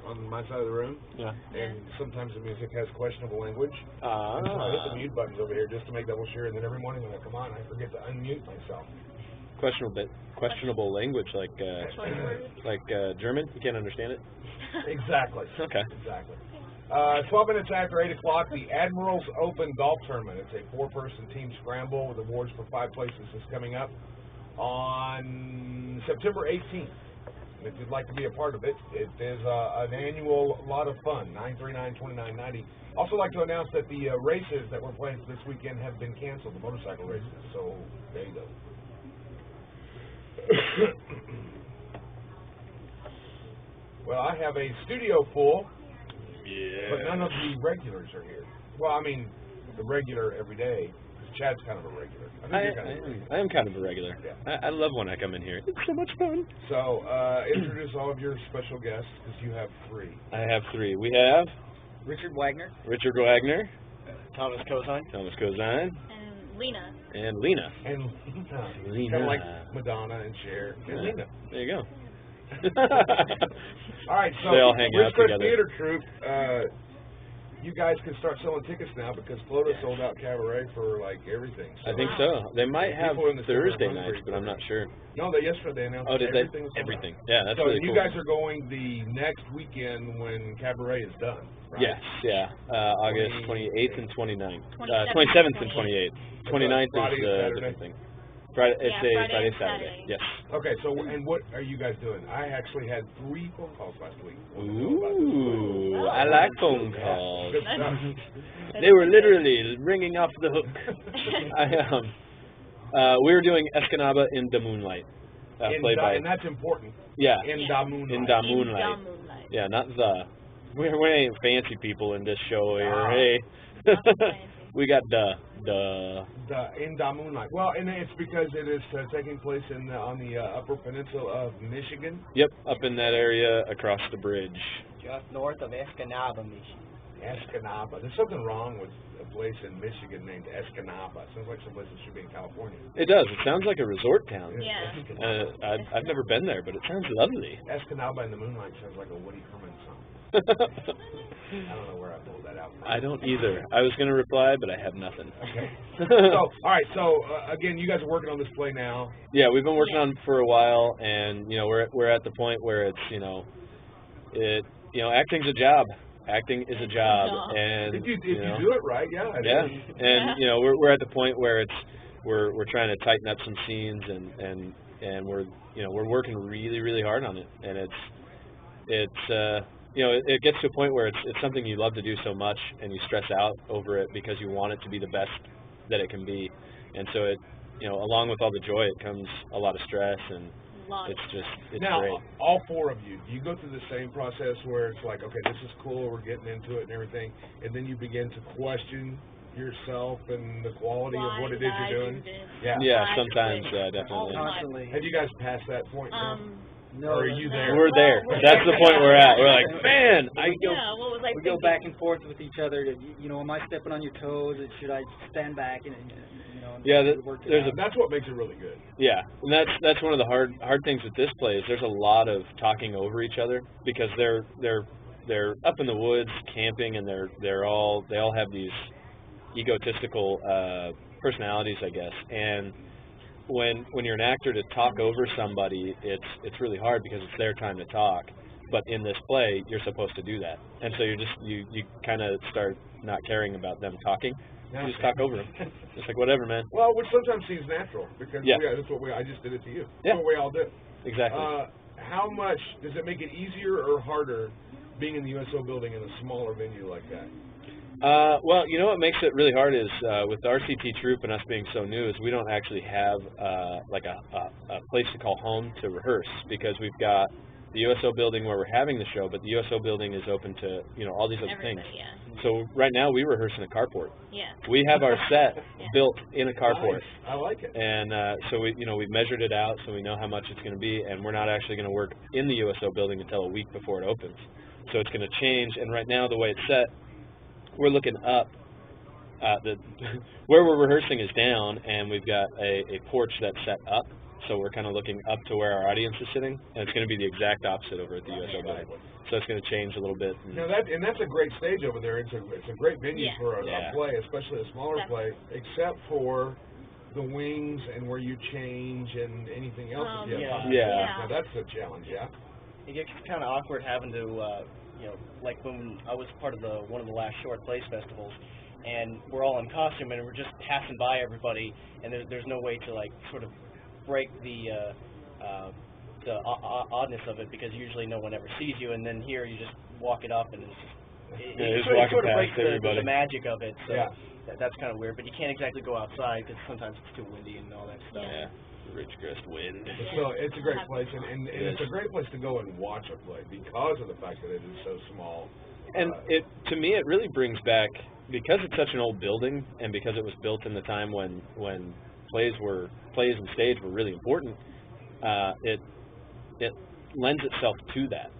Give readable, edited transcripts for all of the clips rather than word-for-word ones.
on my side of the room. Yeah. And sometimes the music has questionable language. Ah. And so I hit the mute buttons over here just to make double sure. And then every morning when I come on, I forget to unmute myself. Questionable language, like German. You can't understand it. Exactly. Okay. Exactly. 12 minutes after 8 o'clock, the Admirals Open Golf Tournament. It's a 4-person team scramble with awards for 5 places. Is coming up on September 18th. And if you'd like to be a part of it, it is an annual lot of fun, $939-$29.90. Also like to announce that the races that we're playing this weekend have been canceled, the motorcycle races. So there you go. Well, I have a studio full. Yeah. But none of the regulars are here. Well, I mean, the regular every day. Chad's kind of a regular. I am kind of a regular. Yeah. I love when I come in here. It's so much fun. So, introduce all of your special guests, because you have 3. I have 3. We have Richard Wagner. Thomas Cozine. And Lena. And Lena. And Lena. Kind of like Madonna and Cher. And Lena. There you go. All right, so they all hang out Chris together. Theater Troupe, you guys can start selling tickets now because Florida sold out Cabaret for like everything. So I think so. They might have Thursday nights, but I'm not sure. No, yesterday they announced everything. Everything. Yeah, that's so really cool. So you guys are going the next weekend when Cabaret is done, right? Yes, yeah. August 28th and 29th. 27th and 28th. 29th is the different thing. Friday, Friday, Saturday. Yes. Okay, so and what are you guys doing? I actually had 3 phone calls last week. Ooh, I like phone calls. Good stuff. They were literally ringing off the hook. We were doing Escanaba in the Moonlight. And that's important. Yeah. In the Moonlight. In the Moonlight. Yeah, not the. We ain't fancy people in this show here. Hey. We got the in the Moonlight. Well, and it's because it is taking place on the Upper Peninsula of Michigan. Yep, up in that area across the bridge. Just north of Escanaba, Michigan. Escanaba. There's something wrong with a place in Michigan named Escanaba. It sounds like someplace that should be in California. It does. It sounds like a resort town. Yeah. I've never been there, but it sounds lovely. Escanaba in the Moonlight sounds like a Woody Herman song. I don't know where I pulled that out from. I don't either. I was going to reply, but I have nothing. Okay. All right. So again, you guys are working on this play now. Yeah, we've been working on it for a while, and we're at the point where it's acting's a job. Acting is a job, and if you do it right, yeah. Yeah, and we're at the point where we're trying to tighten up some scenes, and we're working really, really hard on it, and it gets to a point where it's something you love to do so much, and you stress out over it because you want it to be the best that it can be, and so along with all the joy, it comes a lot of stress, and it's now, great. All 4 of you, do you go through the same process where it's like, okay, this is cool, we're getting into it and everything, and then you begin to question yourself and the quality of what it is you're doing? Yeah, sometimes, definitely. Constantly. Have you guys passed that point now? No, or are you there? We're there. That's the point we're at. We're like, man, we go back and forth with each other. Am I stepping on your toes? Should I stand back and that's what makes it really good. Yeah, and that's one of the hard things with this play is there's a lot of talking over each other because they're up in the woods camping, and they all have these egotistical personalities, I guess, and when you're an actor to talk over somebody, it's really hard because it's their time to talk. But in this play, you're supposed to do that, and so you kind of start not caring about them talking. You just talk over them. It's like whatever, man. Well, which sometimes seems natural because that's what I just did it to you. That's what we all do. Exactly. How much does it make it easier or harder being in the USO building in a smaller venue like that? Well, what makes it really hard is with the RCT troupe and us being so new is we don't actually have like a place to call home to rehearse because we've got the USO building where we're having the show, but the USO building is open to all these other things. Yeah. So right now we rehearse in a carport. Yeah. We have our set built in a carport. Nice. I like it. And so we've measured it out so we know how much it's going to be, and we're not actually going to work in the USO building until a week before it opens. So it's going to change, and right now the way it's set, we're looking up. Where we're rehearsing is down, and we've got a porch that's set up. so we're kind of looking up to where our audience is sitting, and it's going to be the exact opposite over at the USO building. So it's going to change a little bit. And that's a great stage over there. It's a great venue for a play, especially a smaller play, except for the wings and where you change and anything else. Now that's a challenge, It gets kind of awkward having to, like when I was part of one of the last short plays festivals, and we're all in costume and we're just passing by everybody, and there's no way to like sort of break the oddness of it, because usually no one ever sees you, and then here you just walk it up and it's just, it sort of breaks the magic of it. So that's kind of weird, but you can't exactly go outside because sometimes it's too windy and all that stuff. Yeah. Rich grist wind. So it's a great place, and it's a great place to go and watch a play because of the fact that it is so small. And to me, it really brings back, because it's such an old building, and because it was built in the time when plays and stage were really important. It lends itself to that.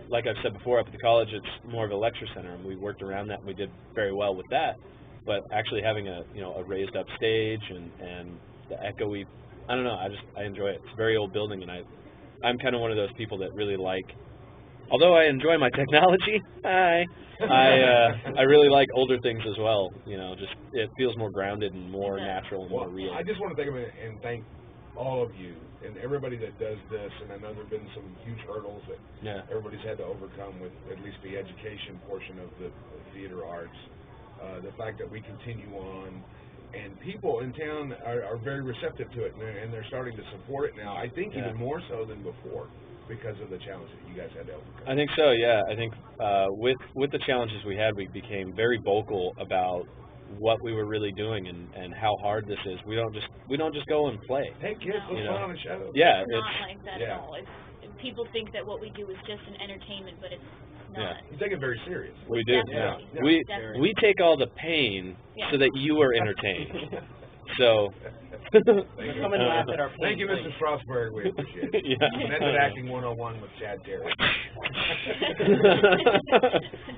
Like I've said before, up at the college, it's more of a lecture center, and we worked around that, and we did very well with that. But actually having a raised up stage and the echoey, I don't know, I enjoy it. It's a very old building, and I'm kind of one of those people that really like, although I enjoy my technology, I really like older things as well. Just it feels more grounded and more natural and more real. I just want to take a minute and thank all of you and everybody that does this, and I know there have been some huge hurdles that everybody's had to overcome with at least the education portion of the theater arts. The fact that we continue on, and people in town are very receptive to it, and they're starting to support it now. I think even more so than before, because of the challenges that you guys had to overcome. I think so, yeah. I think with the challenges we had, we became very vocal about what we were really doing and how hard this is. We don't just go and play. Hey kids, let's put on a show. Yeah, it's not like that at all. People think that what we do is just an entertainment, but it's not. You take it very serious. We do. We take all the pain so that you are entertained. So come and laugh at our thank you, Mrs. Frostberg. We appreciate it. Method Acting 101 with Chad Terry.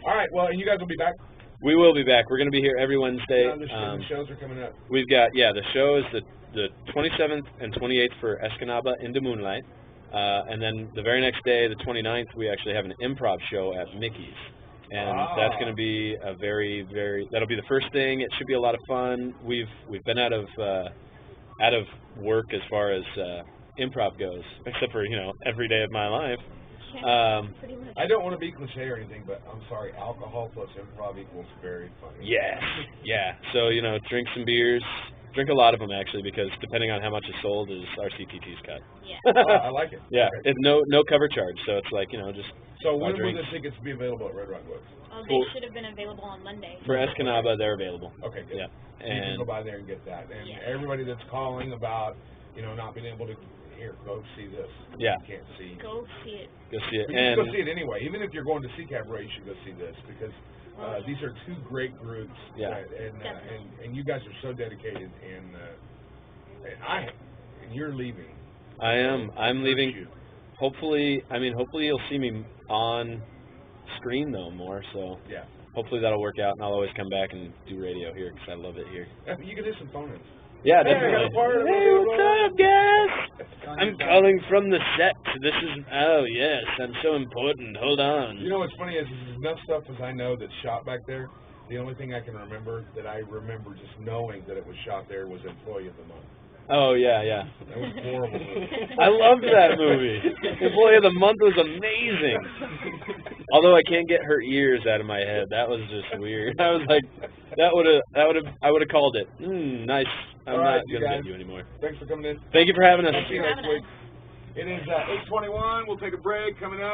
All right. Well, you guys will be back. We will be back. We're going to be here every Wednesday. The shows are coming up. We've got the show is the 27th and 28th for Escanaba Into Moonlight. And then the very next day, the 29th, we actually have an improv show at Mickey's. And that's going to be a that'll be the first thing. It should be a lot of fun. We've been out of work as far as improv goes, except for, every day of my life. I don't want to be cliche or anything, but I'm sorry, alcohol plus improv equals very funny. Yes. Yeah. So, drink some beers. Drink a lot of them, actually, because depending on how much is sold is our CTT's cut. Yeah. I like it. Yeah. Okay. It's no cover charge, so it's like, just So when will the tickets be available at Red Rock Woods? They should have been available on Monday. For Escanaba, they're available. Okay, good. Yeah. So you can go by there and get that. And everybody that's calling about, not being able to, go see this. Yeah. You can't see. Go see it. Go see it. But you can go see it anyway. Even if you're going to see Cabaret, you should go see this, because these are two great groups. Yeah. And you guys are so dedicated, and you're leaving. I am. I'm leaving. You. Hopefully you'll see me on screen though more. So hopefully that'll work out, and I'll always come back and do radio here because I love it here. You can do some phone-ins. Yeah, definitely. Hey, what's up, guys? I'm calling from the set. This is, yes, I'm so important. Hold on. What's funny is enough stuff as I know that's shot back there. The only thing I can remember that I remember just knowing that it was shot there was Employee of the Month. Oh, yeah. That was a horrible movie. I loved that movie. Employee of the Month was amazing. Although I can't get her ears out of my head. That was just weird. I was like, I would have called it. Nice. I'm not going to get you anymore. Thanks for coming in. Thank you for having us. See you next week. It is 8:21. We'll take a break. Coming up.